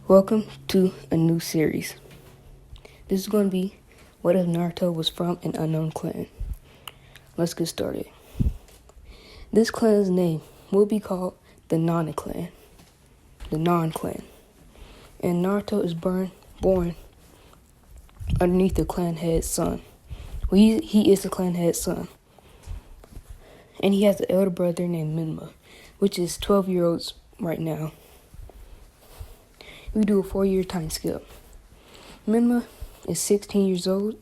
Welcome to a new series. This is going to be what if Naruto was from an unknown clan. Let's get started. This clan's name will be called the Non-Clan. The Non-Clan. And Naruto is born underneath the clan head's son. He is the clan head's son. And he has an elder brother named Minma, which is 12 years old right now. We do a 4-year time skip. Minma is 16 years old,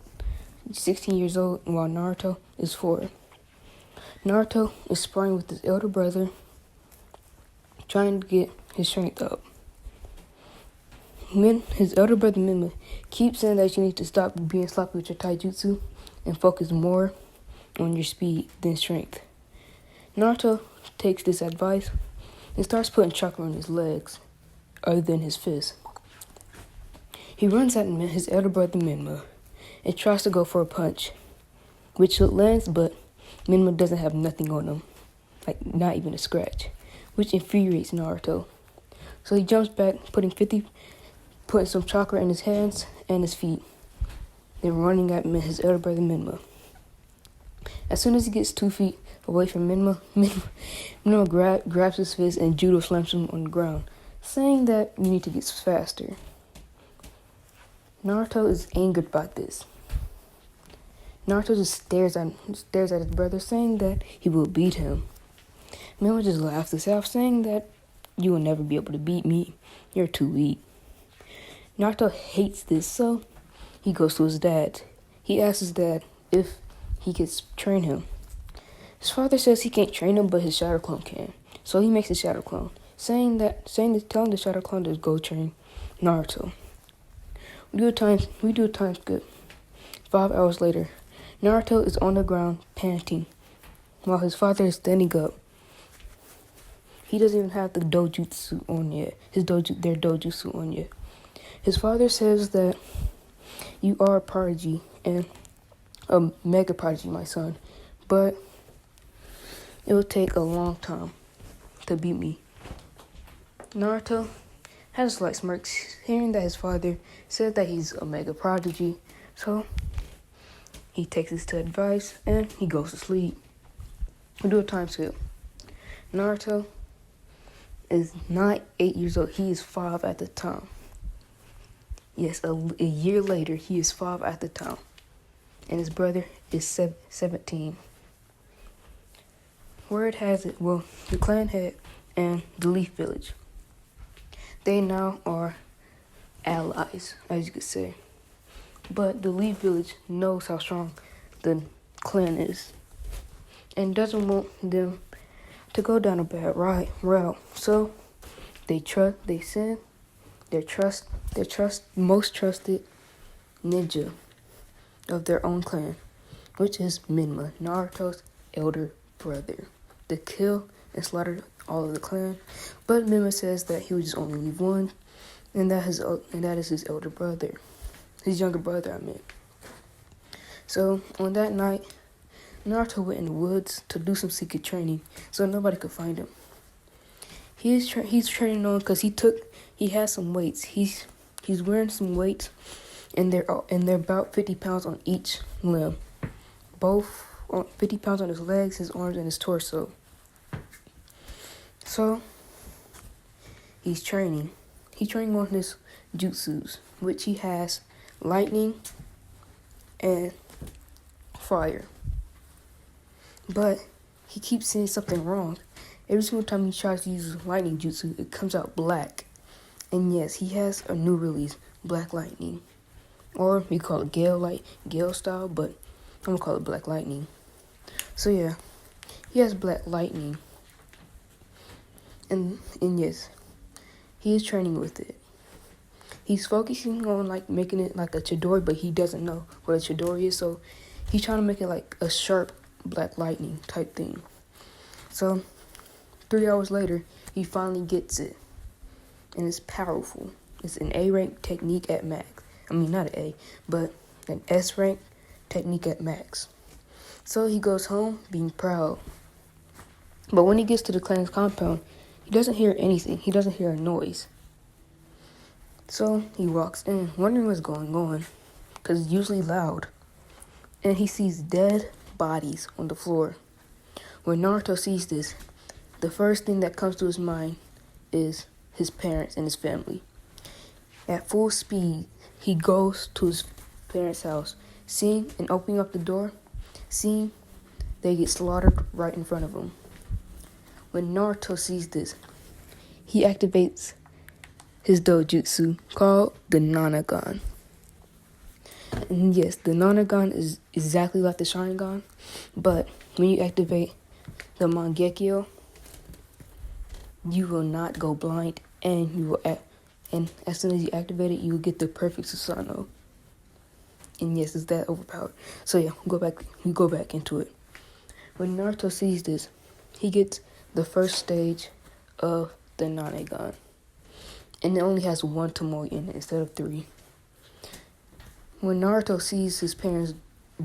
while Naruto is 4. Naruto is sparring with his elder brother, trying to get his strength up. His elder brother Minma keeps saying that you need to stop being sloppy with your taijutsu and focus more on your speed than strength. Naruto takes this advice and starts putting chakra on his legs, other than his fist. He runs at his elder brother Minma and tries to go for a punch, which lands, but Minma doesn't have nothing on him, like not even a scratch, which infuriates Naruto. So he jumps back, putting some chakra in his hands and his feet, then running at his elder brother Minma. As soon as he gets 2 feet away from Minma grabs his fist and judo slams him on the ground, saying that you need to get faster. Naruto is angered by this. Naruto just stares at his brother, saying that he will beat him. Minma just laughs this off, saying that you will never be able to beat me. You're too weak. Naruto hates this, so he goes to his dad. He asks his dad if he could train him. His father says he can't train him, but his shadow clone can. So he makes a shadow clone, telling the shadow clone to go train Naruto. We do a time skip. 5 hours later, Naruto is on the ground panting, while his father is standing up. He doesn't even have the dojutsu on yet. Their dojutsu on yet. His father says that you are a prodigy and a mega prodigy, my son, but it will take a long time to beat me. Naruto has a slight smirk, hearing that his father said that he's a mega prodigy, so he takes this to advice and he goes to sleep. We do a time skip. Naruto is not 8 years old, he is 5 at the time. Yes, a year later, he is 5 at the time, and his brother is 17. Word has it, the clan head and the Leaf Village, they now are allies, as you could say. But the Leaf Village knows how strong the clan is and doesn't want them to go down a bad route. So they send their most trusted ninja of their own clan, which is Minma, Naruto's elder brother, to kill and slaughter all of the clan. But Minma says that he would just only leave one, and that is his elder brother, his younger brother, I meant. So on that night, Naruto went in the woods to do some secret training, so nobody could find him. He's training on because he has some weights. He's wearing some weights, and they're about 50 pounds on each limb, 50 pounds on his legs, his arms, and his torso. So he's training. He's training on his jutsus, which he has lightning and fire. But he keeps seeing something wrong. Every single time he tries to use lightning jutsu, it comes out black. And yes, he has a new release, Black Lightning. Or we call it Gale style, but I'm gonna call it Black Lightning. So yeah, he has Black Lightning. And yes, he is training with it. He's focusing on making it like a Chidori, but he doesn't know what a Chidori is, so he's trying to make it like a sharp Black Lightning type thing. So 3 hours later, he finally gets it. And it's powerful. It's an A-rank technique at max. I mean, not an A, but an S-rank technique at max. So he goes home being proud. But when he gets to the clan's compound, he doesn't hear anything. He doesn't hear a noise. So he walks in, wondering what's going on, because it's usually loud. And he sees dead bodies on the floor. When Naruto sees this, the first thing that comes to his mind is his parents and his family. At full speed, he goes to his parents' house, seeing and opening up the door, seeing they get slaughtered right in front of him. When Naruto sees this, he activates his dojutsu called the Nanagon. And yes, the Nanagon is exactly like the Sharingan, but when you activate the Mangekyo, you will not go blind, and and as soon as you activate it, you will get the perfect Susanoo. And yes, it's that overpowered. So yeah, we go back into it. When Naruto sees this, he gets the first stage of the Nanagon. And it only has 1 Tomoe in it instead of 3. When Naruto sees his parents'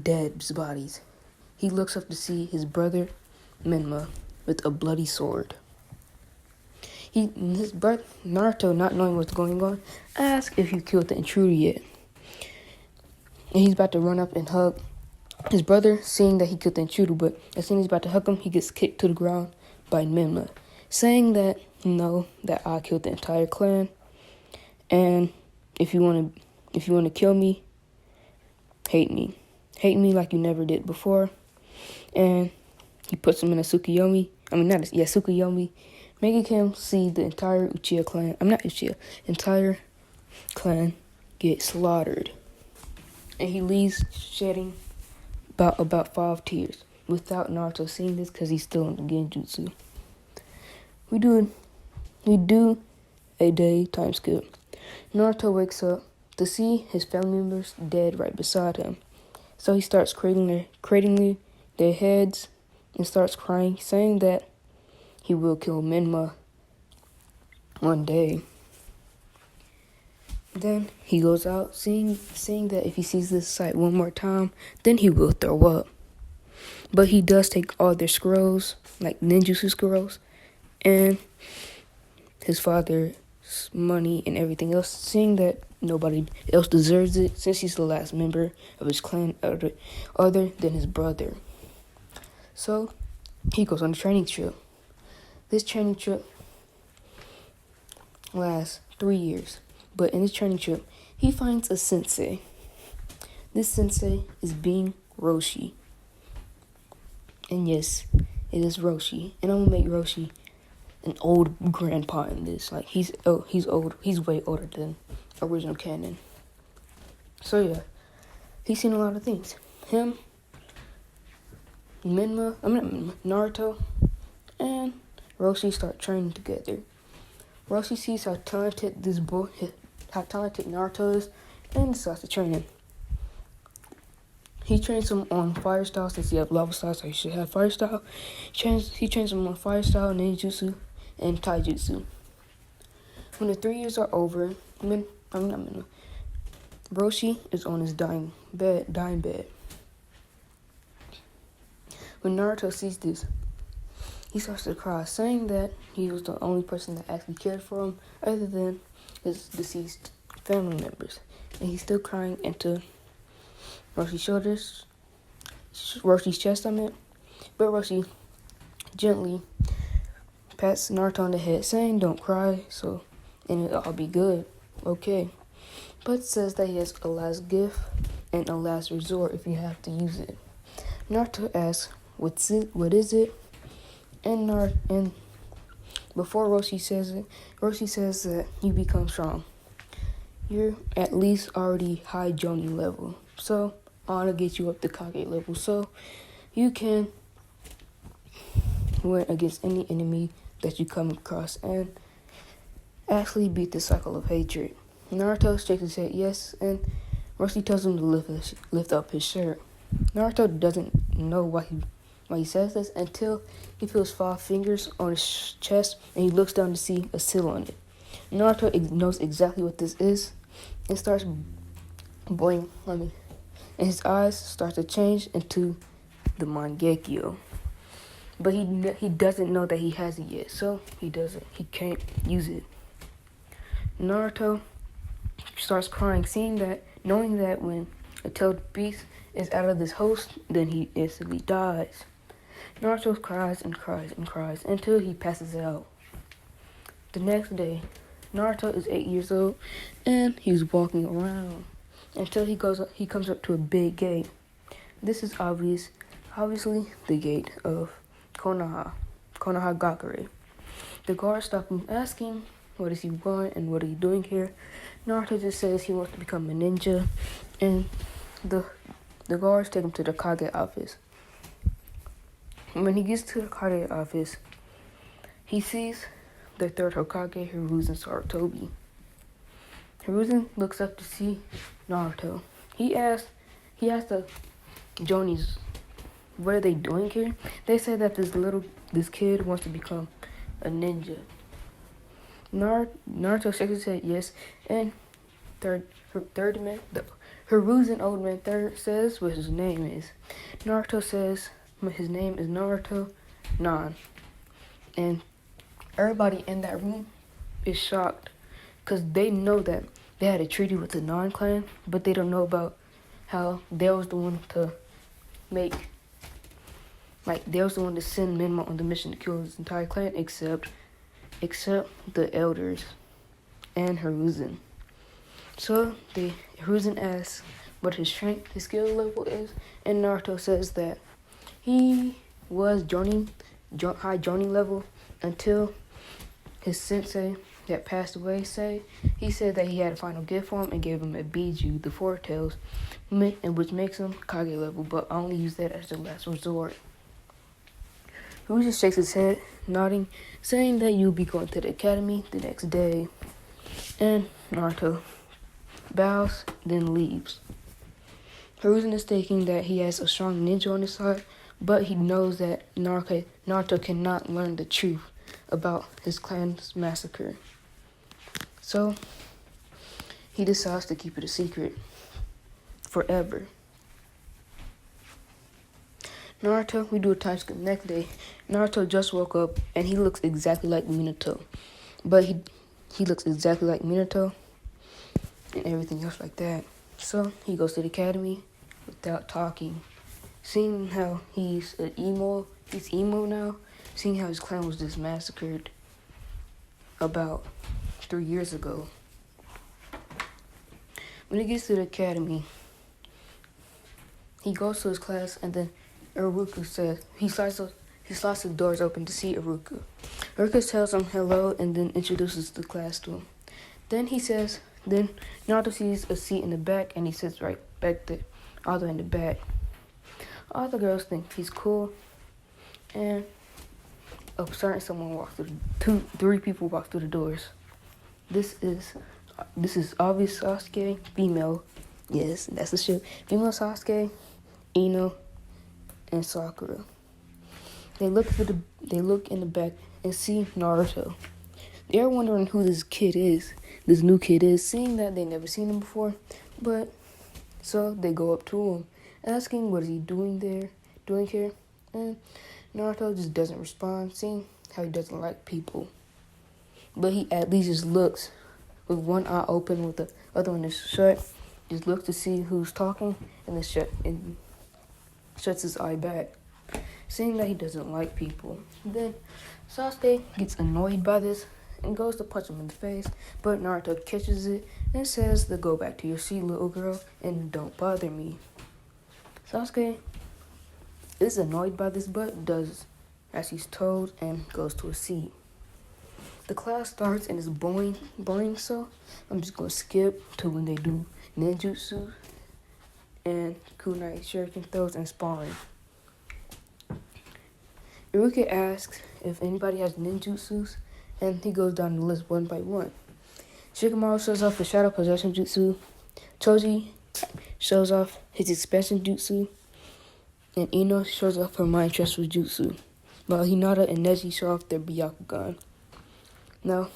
dead bodies, he looks up to see his brother, Menma, with a bloody sword. Naruto, not knowing what's going on, asks if he killed the intruder yet. And he's about to run up and hug his brother, seeing that he killed the intruder, but as soon as he's about to hug him, he gets kicked to the ground by Menma, saying that, no, that I killed the entire clan, and if you want to kill me, hate me like you never did before. And he puts him in a Tsukuyomi, making him see the entire entire clan get slaughtered. And he leaves shedding about 5 tears without Naruto seeing this because he's still in the genjutsu. We do a day time skip. Naruto wakes up to see his family members dead right beside him. So he starts cradling their heads and starts crying, saying that he will kill Menma one day. Then he goes out, saying that if he sees this sight one more time, then he will throw up. But he does take all their scrolls, like ninjutsu scrolls, and his father's money and everything else, seeing that nobody else deserves it, since he's the last member of his clan other than his brother. So he goes on a training trip. This training trip lasts 3 years. But in this training trip, he finds a sensei. This sensei is being Roshi. And yes, it is Roshi. And I'm gonna make Roshi an old grandpa in this. Like he's old. He's way older than original canon. So yeah, he's seen a lot of things. Him, Naruto, and Roshi start training together. Roshi sees how talented Naruto is, and decides to train him. He trains him on fire style, since he have lava style, so he should have fire style. He trains him on fire style, ninjutsu, and taijutsu. When the 3 years are over, Roshi is on his dying bed. When Naruto sees this, he starts to cry, saying that he was the only person that actually cared for him, other than his deceased family members. And he's still crying into Roshi's chest, but Roshi gently pats Naruto on the head, saying, "Don't cry, and it'll all be good, okay." But says that he has a last gift and a last resort if you have to use it. Naruto asks, "What is it?" And before Roshi says it, Roshi says that you become strong. You're at least already high Jonin level, so I want to get you up to Kage level, so you can win against any enemy that you come across and actually beat the cycle of hatred. Naruto shakes his head yes, and Roshi tells him to lift up his shirt. Naruto doesn't know why he says this until he feels 5 fingers on his chest, and he looks down to see a seal on it. Naruto knows exactly what this is and starts boing, and his eyes start to change into the Mangekyo. But he doesn't know that he has it yet, so he can't use it. Naruto starts crying, knowing that when a tailed beast is out of this host, then he instantly dies. Naruto cries and cries and cries until he passes out. The next day, Naruto is 8 years old and he's walking around until he comes up to a big gate. This is obviously the gate of Konoha Gakure. The guard stops him asking what does he want and what are you doing here. Naruto just says he wants to become a ninja, and the guards take him to the Kage office. When he gets to the Kage office, he sees the third Hokage, Hiruzen Sarutobi. Hiruzen looks up to see Naruto. He asks the Jonis, what are they doing here? They say that this kid wants to become a ninja. Naruto shakes his head yes, and Hiruzen Old Man Third says what his name is. Naruto says his name is Naruto Nan. And everybody in that room is shocked because they know that they had a treaty with the Nan clan, but they don't know about how they was the one to send Menma on the mission to kill his entire clan except the elders and Hiruzen. So Hiruzen asks what his strength, his skill level is, and Naruto says that he was high joining level until his sensei that passed away he said that he had a final gift for him and gave him a Biju, the Four Tails, and which makes him Kage level, but I only use that as the last resort. He just shakes his head, nodding, saying that you'll be going to the academy the next day. And Naruto bows, then leaves. Hiruzen is thinking that he has a strong ninja on his side, but he knows that Naruto cannot learn the truth about his clan's massacre. So he decides to keep it a secret forever. Naruto, we do a time skip next day. Naruto just woke up and he looks exactly like Minato. But he looks exactly like Minato and everything else like that. So he goes to the academy without talking. Seeing how he's emo now. Seeing how his clan was just massacred about 3 years ago. When he gets to the academy, he goes to his class and then Iruka says, he slides the doors open to see Iruka. Iruka tells him hello and then introduces the class to him. Then Naruto sees a seat in the back and he sits right back there, all the way in the back. All the girls think he's cool, and three people walk through the doors. This is obvious Sasuke, female. Yes, that's the shit. Female Sasuke, Ino, and Sakura. They look in the back and see Naruto. They're wondering who this new kid is, seeing that they never seen him before. But so they go up to him, asking what is he doing here, and Naruto just doesn't respond, seeing how he doesn't like people. But he at least just looks with one eye open, with the other one is shut. Just looks to see who's talking, and then shuts his eye back, seeing that he doesn't like people. Then Sasuke gets annoyed by this and goes to punch him in the face, but Naruto catches it and says to go back to your seat, little girl, and don't bother me. Sasuke is annoyed by this, but does as he's told and goes to a seat. The class starts and is boring, so I'm just going to skip to when they do ninjutsu and kunai shuriken throws and sparring. Iruka asks if anybody has ninjutsus, and he goes down the list one by one. Shikamaru shows off the shadow possession jutsu. Choji shows off his expansion jutsu, and Ino shows off her mind transfer jutsu, while Hinata and Neji show off their Byakugan. Now,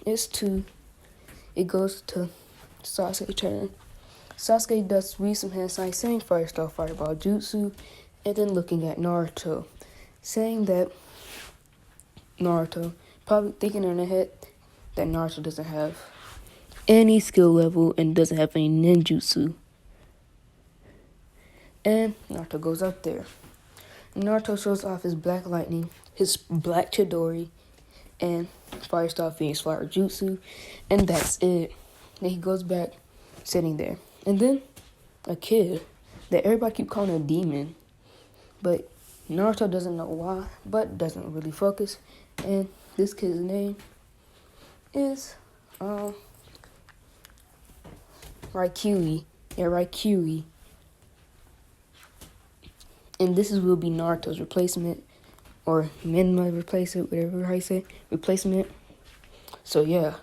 it goes to Sasuke's turn. Sasuke does read some hand signs saying Fire Star Fireball Jutsu, and then looking at Naruto, saying that Naruto, probably thinking in her head that Naruto doesn't have any skill level and doesn't have any ninjutsu. And Naruto goes up there. Naruto shows off his black lightning, his black Chidori, and Firestar Phoenix Flower Jutsu, and that's it. Then he goes back, sitting there. And then a kid that everybody keep calling a demon, but Naruto doesn't know why, but doesn't really focus. And this kid's name is Raikiri. Yeah, Raikiri. And this will be Naruto's replacement, or Menma replacement, whatever I say, replacement. So yeah,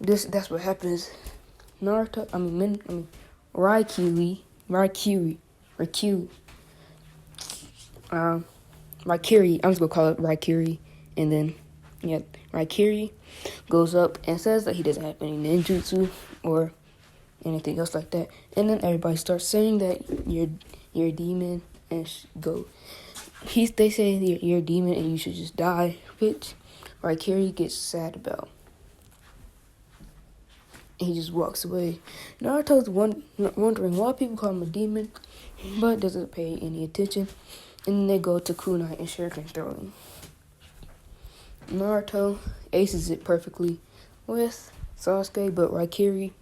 that's what happens. Raikiri, I'm just gonna call it Raikiri, and then yeah, Raikiri goes up and says that he doesn't have any ninjutsu or anything else like that, and then everybody starts saying that you're a demon and go. They say you're a demon and you should just die, which Raikiri gets sad about. And he just walks away. Naruto's wondering why people call him a demon, but doesn't pay any attention. And then they go to kunai and shuriken throwing. Naruto aces it perfectly with Sasuke, but Raikiri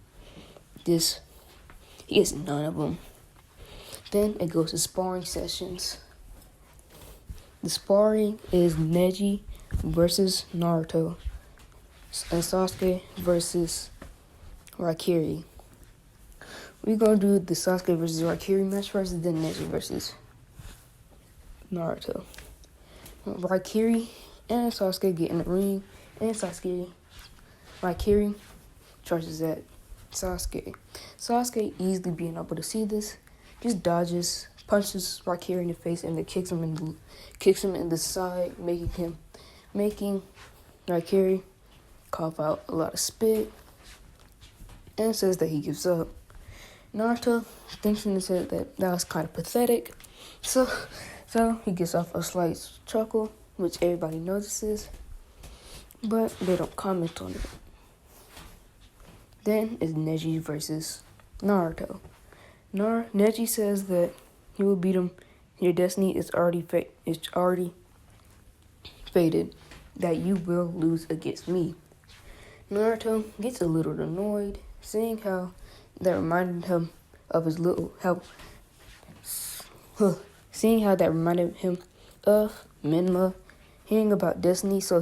he gets none of them. Then it goes to sparring sessions. The sparring is Neji versus Naruto, and Sasuke versus Raikiri. We're gonna do the Sasuke versus Raikiri match first, and then Neji versus Naruto. Raikiri and Sasuke get in the ring, and Raikiri charges at Sasuke. Sasuke, easily being able to see this, just dodges, punches Raikiri in the face, and then kicks him in the side, making Raikiri cough out a lot of spit, and says that he gives up. Naruto thinks in his head that was kind of pathetic, so he gets off a slight chuckle, which everybody notices, but they don't comment on it. Then is Neji versus Naruto. Neji says that he will beat him. Your destiny is already fated. That you will lose against me. Naruto gets a little annoyed, seeing how that reminded him of his seeing how that reminded him of Menma, hearing about destiny. So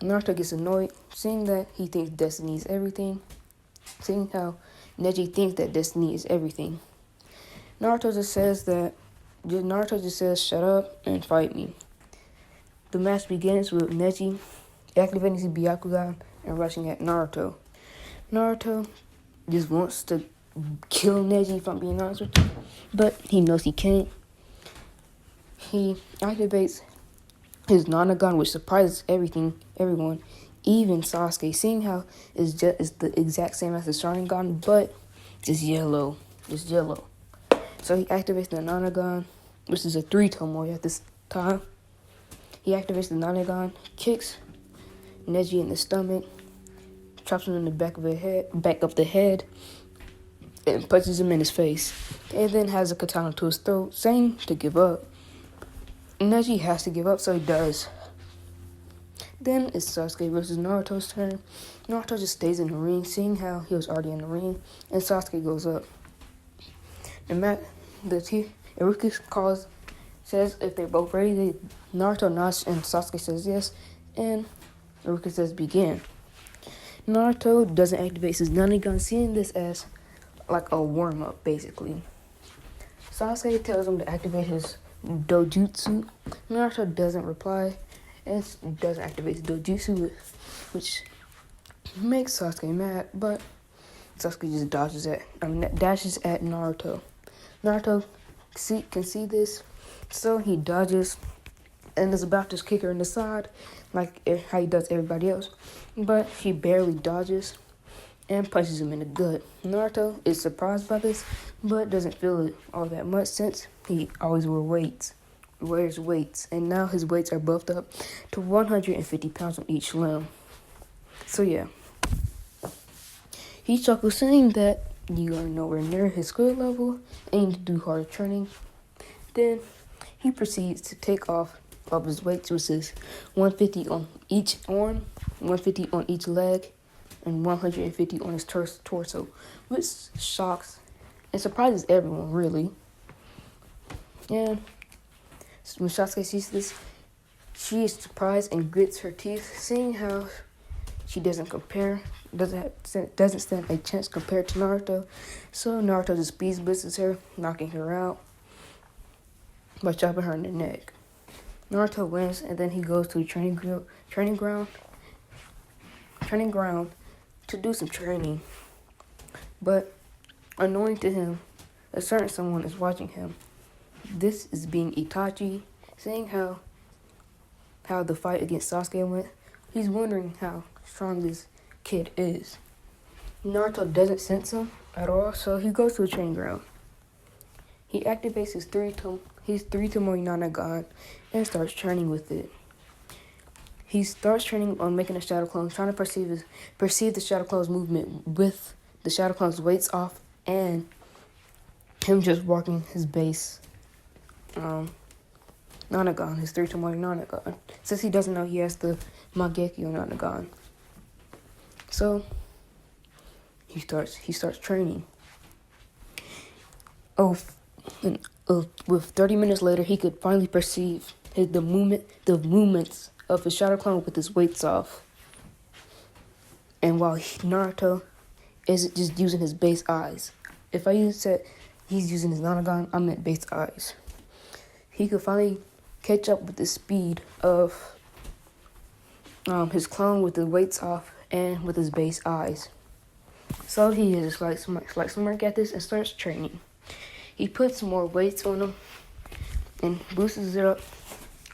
Naruto gets annoyed, seeing that he thinks destiny is everything, seeing how Neji thinks that destiny is everything. Naruto just says, shut up and fight me. The match begins with Neji activating his Byakugan and rushing at Naruto. Naruto just wants to kill Neji, if I'm being honest with you, but he knows he can't. He activates his Nanagon, which surprises everyone, even Sasuke, seeing how it's the exact same as the Sharingan, but just yellow. So he activates the Nanagon, which is a 3 Tomoe at this time. He activates the Nanagon, kicks Neji in the stomach, chops him in the back of the head, and punches him in his face, and then has a katana to his throat, saying to give up. Neji has to give up, so he does. Then it's Sasuke versus Naruto's turn. Naruto just stays in the ring, seeing how he was already in the ring, and Sasuke goes up. Iruka says if they're both ready, Naruto nods and Sasuke says yes, and Iruka says begin. Naruto doesn't activate his Nanagon, seeing this as like a warm-up, basically. Sasuke tells him to activate his Dojutsu. Naruto doesn't reply and doesn't activate his Dojutsu, which makes Sasuke mad, but Sasuke just dashes at Naruto. Naruto can see this, so he dodges and is about to kick her in the side like how he does everybody else, but he barely dodges and punches him in the gut. Naruto is surprised by this, but doesn't feel it all that much since he always wore weights. wears weights, and now his weights are buffed up to 150 pounds on each limb. So yeah, he chuckles, saying that you are nowhere near his skill level and you need to do harder training. Then he proceeds to take off of his weights, which is 150 on each arm, 150 on each leg, and 150 on his torso, which shocks and surprises everyone, really. And when Sasuke sees this, she is surprised and grits her teeth, seeing how she doesn't stand a chance compared to Naruto. So Naruto just speed blitzes her, knocking her out by chopping her in the neck. Naruto wins, and then he goes to the training ground to do some training. But unknowing to him, a certain someone is watching him. This is being Itachi, saying how the fight against Sasuke went. He's wondering how strong this kid is. Naruto doesn't sense him at all, so he goes to the training ground. He activates his three Tomoe Nanagon and starts training with it. He starts training on making a shadow clone, trying to perceive the shadow clone's movement with the shadow clone's weights off and him just walking his base Nanagon, his three Tomoe Nanagon, since he doesn't know he has the Mangekyo Nanagon. So he starts training. With 30 minutes later, he could finally perceive the movements of his shadow clone with his weights off. And while Naruto is just using his base eyes. If I said he's using his Nanagon, I meant base eyes. He could finally catch up with the speed of his clone with the weights off and with his base eyes. So he just like smirk at this and starts training. He puts more weights on him and boosts it up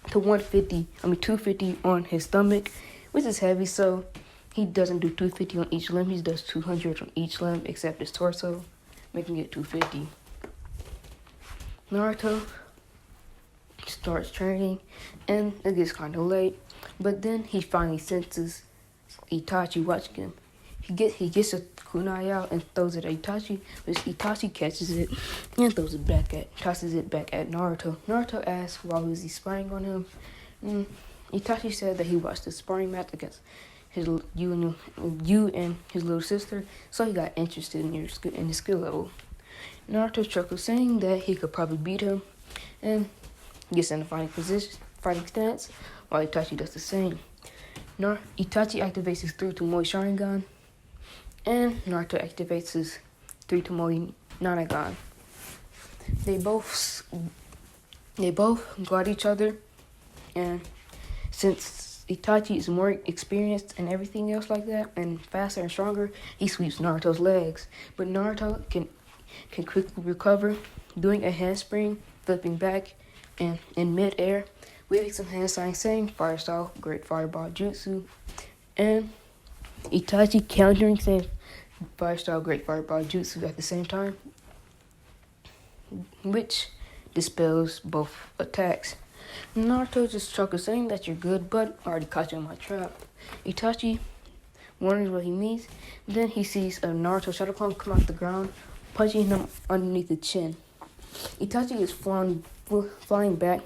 to 250 on his stomach, which is heavy, so he doesn't do 250 on each limb. He does 200 on each limb except his torso, making it 250. Naruto starts training, and it gets kind of late, but then he finally senses Itachi watching him. He gets a kunai out and throws it at Itachi, which Itachi catches it and tosses it back at Naruto. Naruto asks why was he spying on him. Itachi said that he watched the sparring match against you and his little sister, so he got interested in his skill level. Naruto chuckles, saying that he could probably beat him, and gets in a fighting stance, while Itachi does the same. Itachi activates his 3 Tomoe Sharingan, and Naruto activates his 3 Tomoe Nanagon. They both guard each other, and since Itachi is more experienced and everything else like that, and faster and stronger, he sweeps Naruto's legs. But Naruto can quickly recover, doing a handspring, flipping back, and in mid-air, waving some hand signs saying Fire Style, Great Fireball Jutsu, and Itachi countering saying Fire Style, Great Fireball Jutsu at the same time, which dispels both attacks. Naruto just chuckles, saying that you're good, but I already caught you in my trap. Itachi wonders what he means. Then he sees a Naruto shadow clone come off the ground, punching him underneath the chin. Itachi is flying back,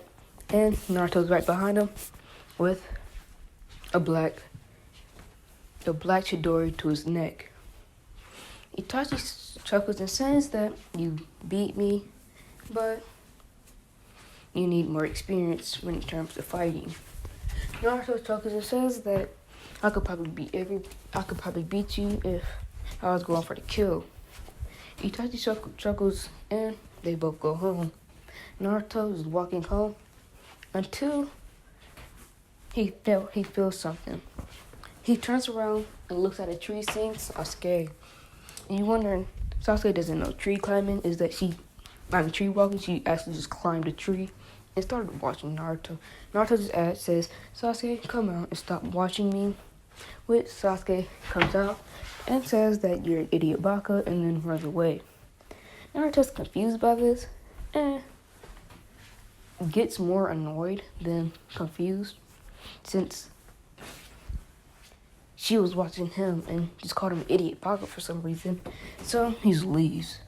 and Naruto's right behind him with a black Chidori to his neck. Itachi chuckles and says that you beat me, but you need more experience when it comes to fighting. Naruto chuckles and says that I could probably beat you if I was going for the kill. Itachi chuckles and they both go home. Naruto is walking home until he feels something. He turns around and looks at a tree, saying Sasuke. And you're wondering, Sasuke doesn't know tree climbing is that tree walking. She actually just climbed a tree and started watching Naruto. Naruto just says, Sasuke, come out and stop watching me. Which Sasuke comes out and says that you're an idiot baka, and then runs away. Naruto's confused by this, and gets more annoyed than confused since she was watching him and just called him idiot pocket for some reason. So he just leaves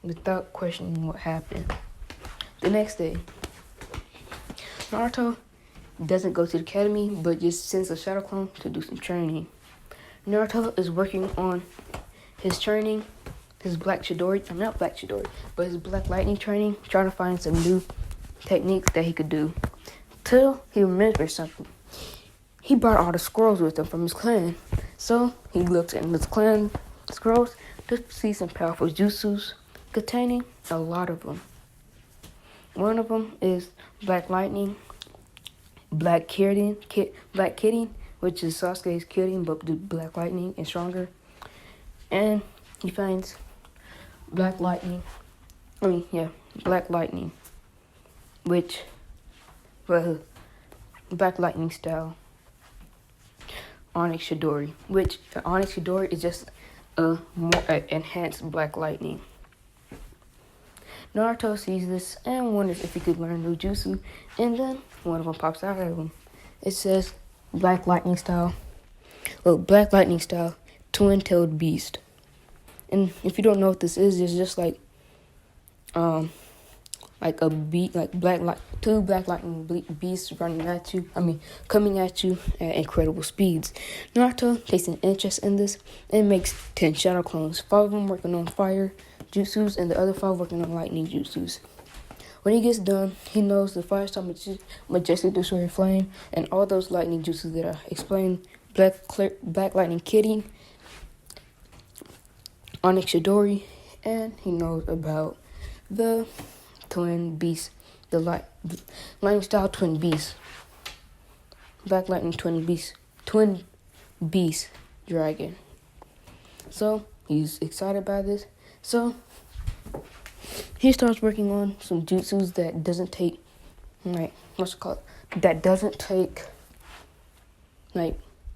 without questioning what happened. The next day, Naruto doesn't go to the academy but just sends a shadow clone to do some training. Naruto is working on his training, his black Chidori, not black Chidori, but his black lightning training, trying to find some new techniques that he could do. Till he remembers something. He brought all the scrolls with him from his clan. So he looks in his clan scrolls to see some powerful jutsus containing a lot of them. One of them is Black Lightning, Black Kidding, which is Sasuke's Kidding, but the Black Lightning is stronger. And he finds Black Lightning, which, Black Lightning style Onyx Chidori, which Onyx Chidori is just a more enhanced Black Lightning. Naruto sees this and wonders if he could learn new jutsu, and then one of them pops out at him. It says Black Lightning style twin-tailed beast. And if you don't know what this is, it's just like a beat, two black lightning beasts coming at you at incredible speeds. Naruto takes an interest in this and makes 10 shadow clones, 5 of them working on fire jutsus and the other 5 working on lightning jutsus. When he gets done, he knows the fire style majestic destroyer flame and all those lightning jutsus that I explained, black lightning kidding, Onyx Chidori, and he knows about the twin beast, the lightning style twin beast, Black Lightning twin beast dragon. So he's excited by this. So he starts working on some jutsus that doesn't take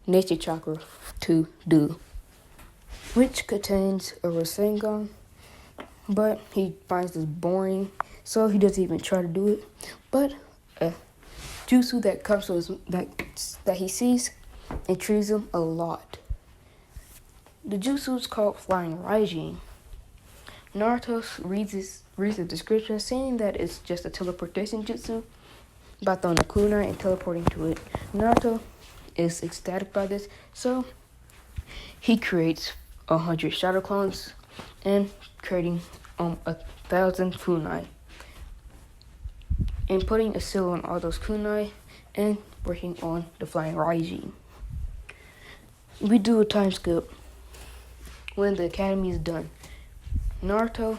nature chakra to do, which contains a Rasengan, but he finds this boring, so he doesn't even try to do it. But a jutsu that comes to his that he sees intrigues him a lot. The jutsu is called Flying Raijin. Naruto reads the description, saying that it's just a teleportation jutsu by throwing a kunai and teleporting to it. Naruto is ecstatic by this, so he creates 100 shadow clones and creating 1,000 kunai and putting a seal on all those kunai and working on the Flying Raijin. We do a time skip when the academy is done. Naruto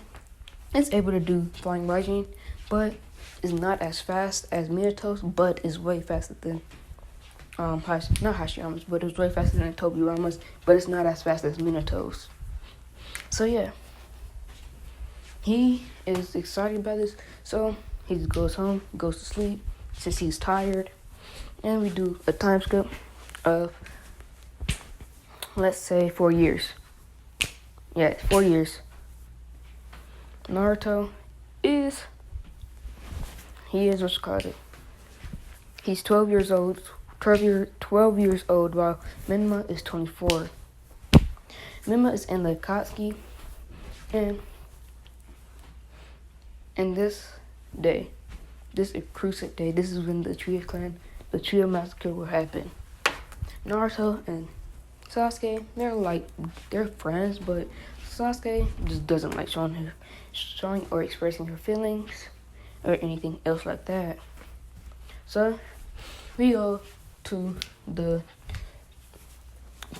is able to do Flying Raijin, but is not as fast as Minato's, but is way faster than not Hashirama's, but it's way faster than Tobirama's, but it's not as fast as Minato's. So yeah, he is excited about this, so he just goes home, goes to sleep, since he's tired, and we do a time skip of, let's say, 4 years. Yeah, 4 years. Naruto is, he's 12 years old, 12 years old, while Minma is 24. Minma is in the Akatsuki, and this day, this cruciate day, this is when the Trio Massacre will happen. Naruto and Sasuke, they're friends, but Sasuke just doesn't like showing or expressing her feelings or anything else like that. So we go to the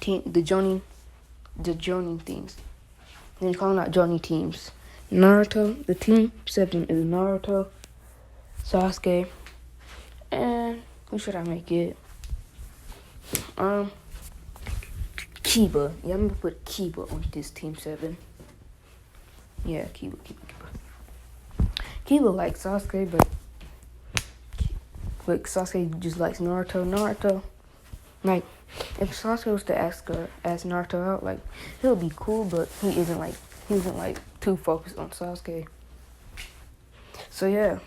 Jonin teams. They call them out Jonin teams. Naruto, the team 7 is Naruto, Sasuke, and who should I make it? Kiba. Yeah, I'm gonna put Kiba on this team 7. Yeah, Kiba. Kiba likes Sasuke, but Sasuke just likes Naruto. Naruto, if Sasuke was to ask Naruto out, he'll be cool, but he isn't too focused on Sasuke. So yeah,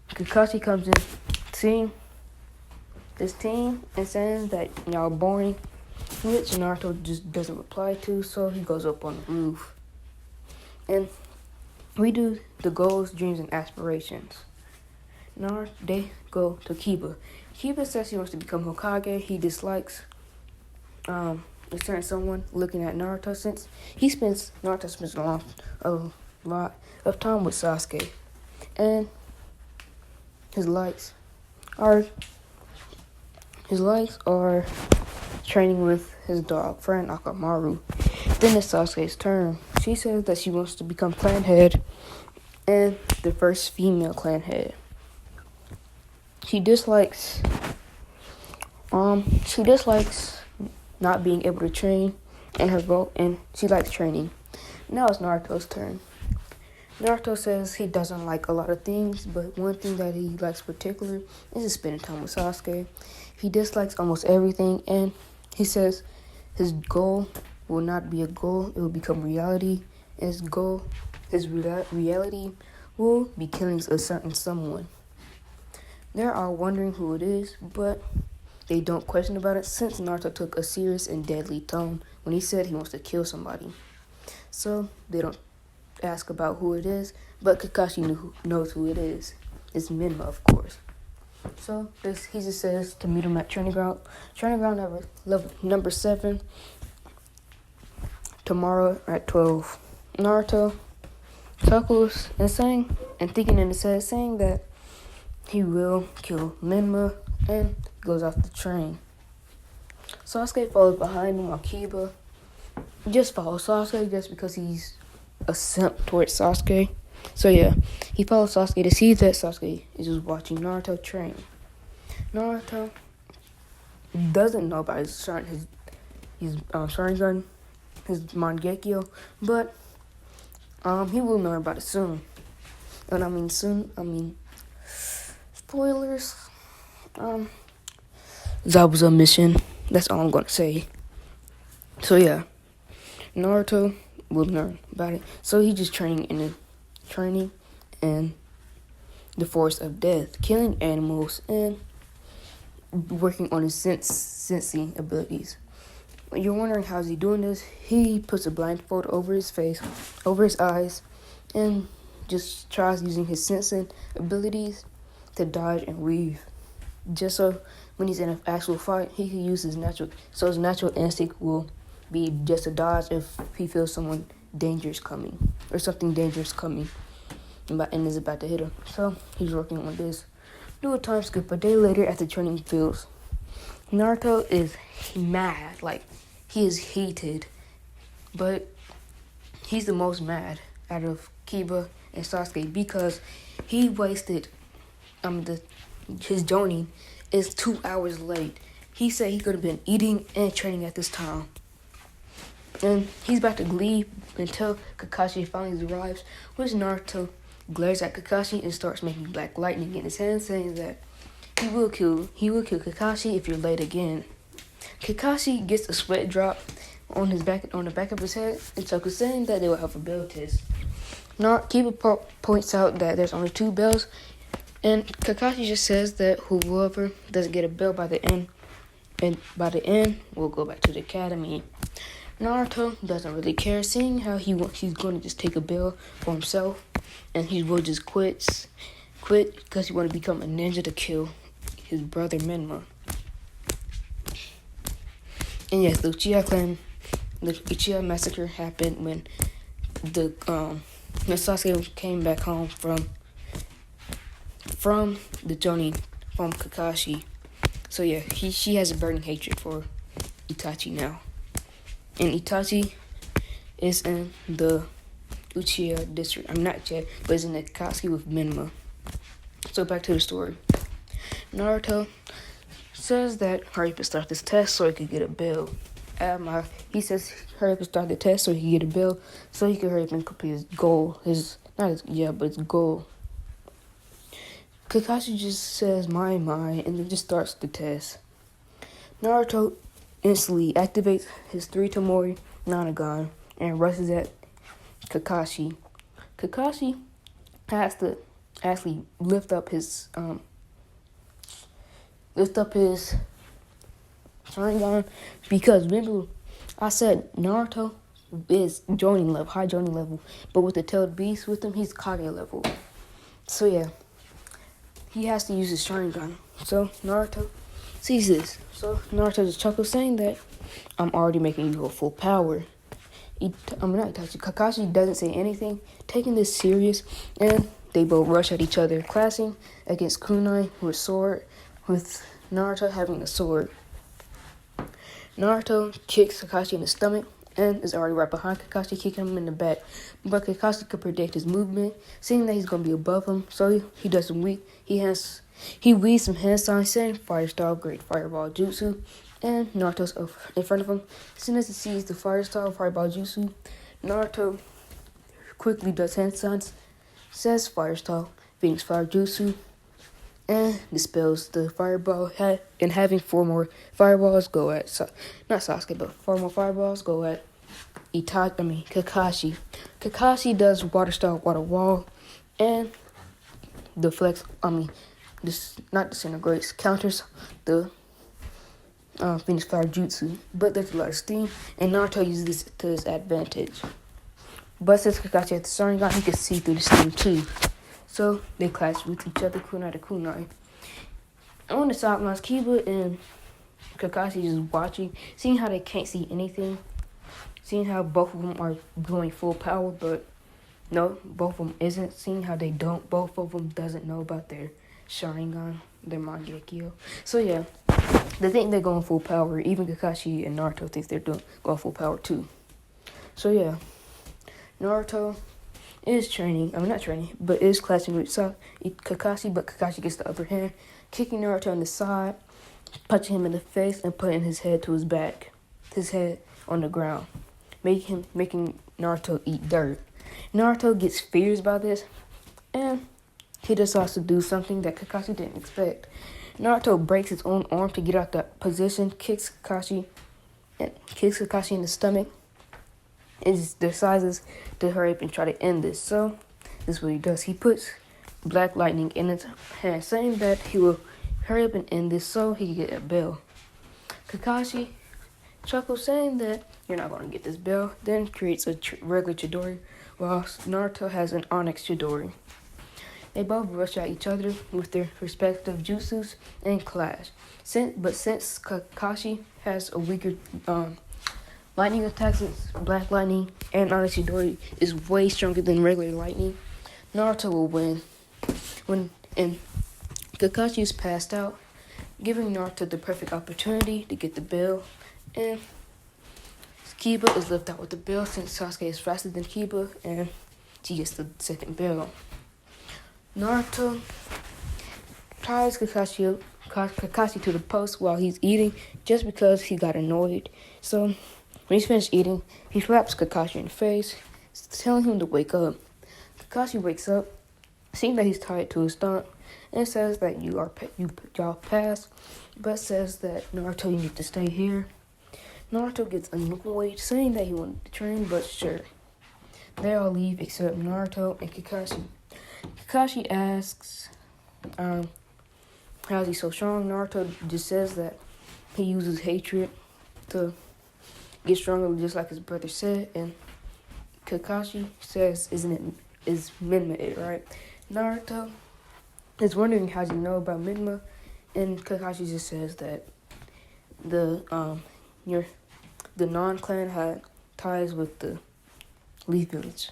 Kakashi comes in, seeing this team and says that y'all boring, which Naruto just doesn't reply to, so he goes up on the roof. And we do the goals, dreams, and aspirations. Now they go to Kiba. Kiba says he wants to become Hokage. He dislikes a certain someone looking at Naruto since Naruto spends a lot of time with Sasuke. And his likes are training with his dog friend Akamaru. Then it's Sasuke's turn. She says that she wants to become clan head and the first female clan head. She dislikes not being able to train and her goal, and she likes training. Now it's Naruto's turn. Naruto says he doesn't like a lot of things, but one thing that he likes particular is just spending time with Sasuke. He dislikes almost everything, and he says his goal will not be a goal, it will become reality. His reality will be killing a certain someone. They are wondering who it is, but they don't question about it since Naruto took a serious and deadly tone when he said he wants to kill somebody. So they don't ask about who it is, but Kakashi knows who it is. It's Minma, of course. So he just says to meet him at training ground number 7 tomorrow at 12. Naruto chuckles and thinking in his head, saying that he will kill Minma and goes off the train. Sasuke follows behind him while Kiba just follows Sasuke just because he's a simp towards Sasuke. So yeah, he follows Sasuke to see that Sasuke is just watching Naruto train. Naruto doesn't know about his Sharingan, his Mangekyo, but he will learn about it soon. And I mean spoilers. Zabuza mission. That's all I'm gonna say. So yeah, Naruto will learn about it. So he's just training in the forest of death, killing animals and working on his sensing abilities. When you're wondering how's he doing this, he puts a blindfold over his face, over his eyes, and just tries using his sensing abilities to dodge and weave. Just so when he's in an actual fight, he can use his natural instinct will be just a dodge if he feels something dangerous coming and is about to hit him. So he's working on this. Do a time skip. A day later at the training fields, Naruto is mad, like he is heated, but he's the most mad out of Kiba and Sasuke because he wasted his journey is 2 hours late. He said he could have been eating and training at this time. And he's about to leave until Kakashi finally arrives, which Naruto glares at Kakashi and starts making black lightning in his hand, saying that he will kill Kakashi if you're late again. Kakashi gets a sweat drop on the back of his head, and Toku saying that they will have a bell test. Kiba points out that there's only 2 bells, and Kakashi just says that whoever doesn't get a bell by the end will go back to the academy. Naruto doesn't really care, seeing how he's going to just take a bell for himself, and he will just quit because he wants to become a ninja to kill his brother Minma. And yes, the Uchiha massacre happened when Sasuke came back home from the journey from Kakashi. So yeah, she has a burning hatred for Itachi now. And Itachi is in the Uchiha district. I'm not yet, but it's in the Akatsuki with Minma. So back to the story. Naruto says that hurry up and start this test so he could get a bell. He says hurry up and start the test so he can get a bell so he can hurry up and complete his goal. His goal. Kakashi just says my, and then just starts the test. Naruto instantly activates his 3 Tomori Nanagon and rushes at Kakashi. Kakashi has to actually lift up his Sharingan, because remember I said Naruto is joining level, high joining level, but with the tailed beast with him, he's Kage level. So yeah, he has to use his Sharingan. So Naruto sees this. So Naruto just chuckles, saying that I'm already making you a full power. Kakashi doesn't say anything, taking this serious, and they both rush at each other, clashing against Kunai with Naruto having a sword. Naruto kicks Kakashi in the stomach and is already right behind Kakashi, kicking him in the back. But Kakashi could predict his movement, seeing that he's going to be above him, so he does some he weaves some hand signs saying Fire Style, Great Fireball Jutsu, and Naruto's in front of him. As soon as he sees the Fire Style, Fireball Jutsu, Naruto quickly does hand signs, says Fire Style, Phoenix Fire Jutsu, and dispels the fireball, and having 4 more fireballs go at, not Sasuke, but 4 more fireballs go at Kakashi. Kakashi does Water Style, Water Wall, and not disintegrates, counters the Phoenix Fire Jutsu, but there's a lot of steam, and Naruto uses this to his advantage. But since Kakashi has the Sharingan, he can see through the steam too. So they clash with each other, kunai to kunai. On the sidelines, Kiba and Kakashi just watching, seeing how they can't see anything, seeing how both of them are going full power, but no, both of them isn't, seeing how both of them doesn't know about their Sharingan, their Mangekyo. So yeah, they think they're going full power. Even Kakashi and Naruto think they're going full power too. So yeah, Naruto is is clashing with Kakashi, but Kakashi gets the upper hand, kicking Naruto on the side, punching him in the face, and putting his head to his back, his head on the ground, making Naruto eat dirt. Naruto gets furious by this, and he decides to do something that Kakashi didn't expect. Naruto breaks his own arm to get out that position, kicks Kakashi in the stomach, and decides to hurry up and try to end this. So this is what he does. He puts black lightning in his hand, saying that he will hurry up and end this so he can get a bell. Kakashi chuckles, saying that you're not going to get this bell, then creates a regular Chidori, while Naruto has an Onyx Chidori. They both rush at each other with their respective jutsus and clash. Since Kakashi has a weaker lightning attacks, black lightning, and Onyx Chidori is way stronger than regular lightning, Naruto will win. And Kakashi is passed out, giving Naruto the perfect opportunity to get the bell, and Kiba is left out with the bell since Sasuke is faster than Kiba, and she gets the second bell. Naruto ties Kakashi to the post while he's eating, just because he got annoyed. So when he's finished eating, he slaps Kakashi in the face, telling him to wake up. Kakashi wakes up, seeing that he's tied to his stump, and says that y'all passed, but says that Naruto, you need to stay here. Naruto gets annoyed, saying that he wanted to train, but sure. They all leave except Naruto and Kakashi. Kakashi asks, how is he so strong? Naruto just says that he uses hatred to get stronger, just like his brother said, and Kakashi says, is Minma it, right? Naruto is wondering how you know about Minma, and Kakashi just says that the non-clan had ties with the Leaf Village.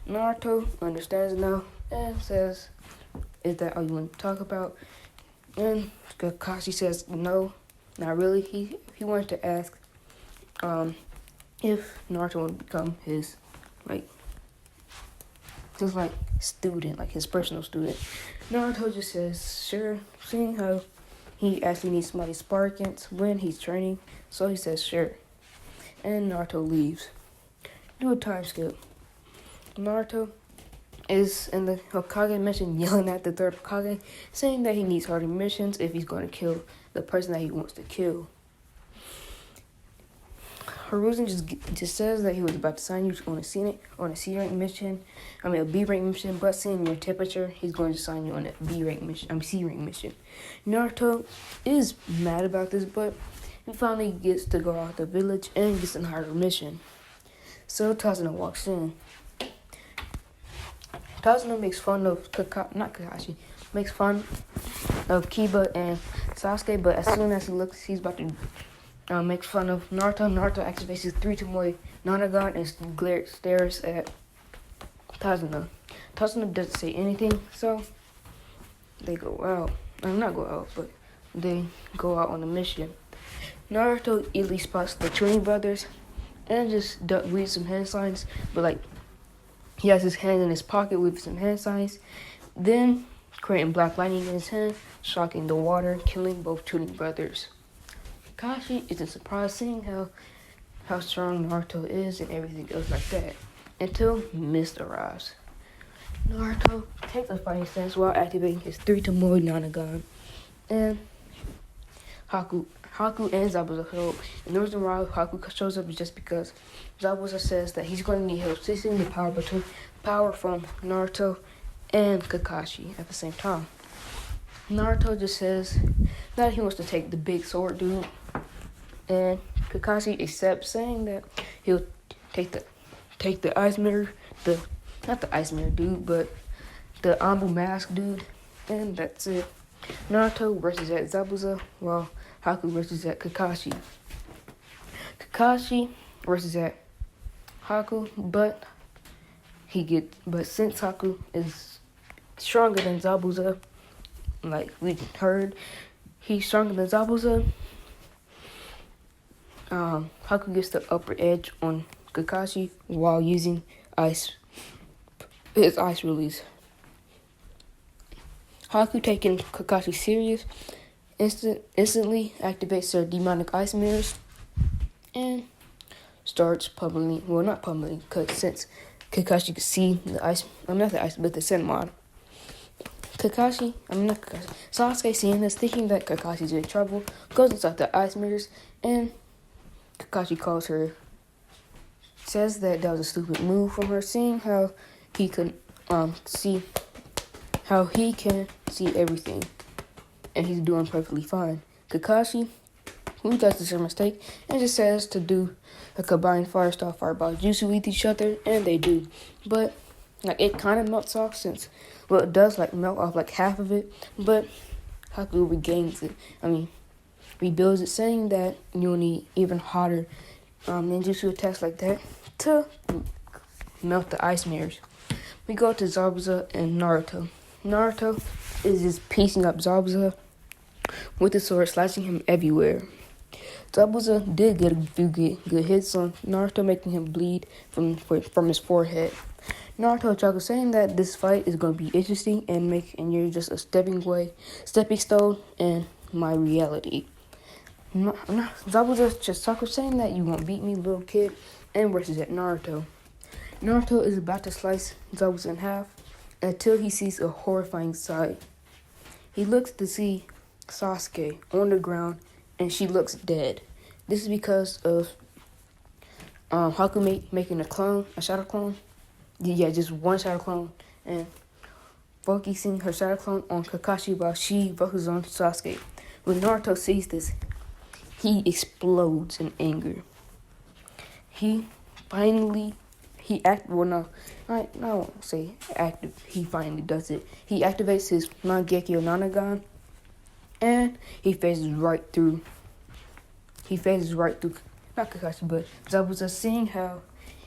Naruto understands now and says, is that all you want to talk about? And Kakashi says, no, not really. He wanted to ask if Naruto would become his, student, his personal student. Naruto just says, sure, seeing how he actually needs somebody to spar against when he's training, so he says, sure. And Naruto leaves. Do a time skip. Naruto is in the Hokage mission yelling at the third Hokage, saying that he needs harder missions if he's going to kill the person that he wants to kill. Hiruzen just says that he was about to sign you on a C rank mission. I mean a B rank mission, but seeing your temperature, he's going to sign you on a B rank mission. C rank mission. Naruto is mad about this, but he finally gets to go out the village and gets a harder mission. So Tazuna walks in. Tazuna makes fun of makes fun of Kiba and Sasuke, but as soon as he's about to make fun of Naruto, Naruto activates his 3 Tomoe Nanagon and stares at Tazuna. Tazuna doesn't say anything, so they go out. Not go out, but they go out on a mission. Naruto easily spots the twin brothers and just reads some hand signs, but he has his hand in his pocket with some hand signs, then creating black lightning in his hand, shocking the water, killing both twin brothers. Kakashi isn't surprised seeing how strong Naruto is and everything else like that, until Mist arrives. Naruto takes a fighting stance while activating his 3 Tomoe Nanagon, and Haku and Zabuza help. And the reason why Haku shows up is just because Zabuza says that he's going to need help seizing the power from Naruto and Kakashi at the same time. Naruto just says that he wants to take the big sword dude, and Kakashi accepts, saying that he'll take the ice mirror, not the ice mirror dude, but the Ambu mask dude, and that's it. Naruto versus at Zabuza, while Haku versus at Kakashi. Kakashi versus at Haku, but since Haku is stronger than Zabuza, like we heard, he's stronger than Zabuza. Haku gets the upper edge on Kakashi while using his ice release. Haku, taking Kakashi serious, instantly activates her demonic ice mirrors and starts pummeling. Well, not pummeling, because since Kakashi could see the Senmon. Sasuke, seeing this, thinking that Kakashi's in trouble, goes inside the ice mirrors, and Kakashi calls her, says that was a stupid move from her, seeing how he could see everything, and he's doing perfectly fine. Kakashi, who does this mistake, and just says to do a combined fireball jutsu with each other, and they do. But it kind of melts off it does melt off half of it, but Haku rebuilds it, saying that you'll need even hotter ninjutsu attacks like that to melt the ice mirrors. We go to Zabuza and Naruto. Naruto is just piecing up Zabuza with the sword, slashing him everywhere. Zabuza did get a few good hits on Naruto, making him bleed from his forehead. Naruto chuckles, saying that this fight is going to be interesting and you're just a stepping stone in my reality. Zabuza just chuckles, saying that you won't beat me, little kid, and versus at Naruto. Naruto is about to slice Zabuza in half until he sees a horrifying sight. He looks to see Sasuke on the ground, and she looks dead. This is because of Haku making a shadow clone. Yeah, just one shadow clone, and focusing her shadow clone on Kakashi while she focuses on Sasuke. When Naruto sees this, he explodes in anger. He finally I won't say active. He finally does it. He activates his Mangekyo Nanagon, and he phases right through. Not Kakashi, but Zabuza, seeing how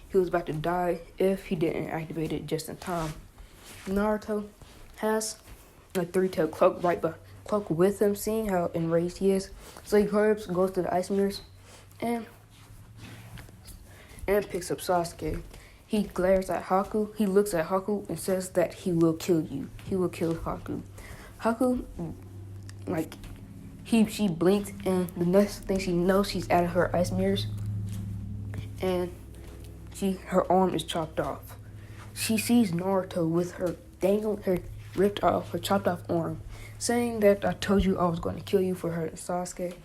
he was about to die if he didn't activate it just in time. Naruto has a 3-tailed cloak with him, seeing how enraged he is. So he hurries, goes to the ice mirrors, and picks up Sasuke. He glares at Haku. He looks at Haku and says that he will kill you. He will kill Haku. Haku, she blinked, and the next thing she knows, she's out of her ice mirrors, and her arm is chopped off. She sees Naruto with her chopped off arm, saying that I told you I was going to kill you for killing Sasuke.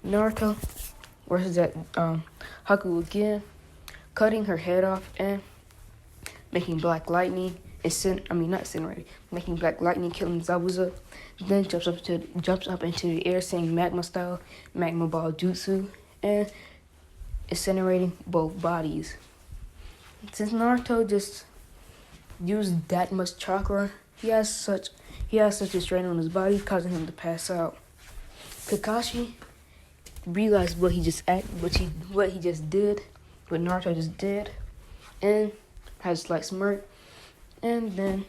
Naruto versus that Haku again, cutting her head off and making black lightning. Not incinerating, making black lightning, killing Zabuza. Then jumps up into the air, saying magma style, magma ball jutsu, and incinerating both bodies. Since Naruto just used that much chakra, he has such a strain on his body, causing him to pass out. Kakashi realized what he just did, what Naruto just did, and has a slight smirk, and then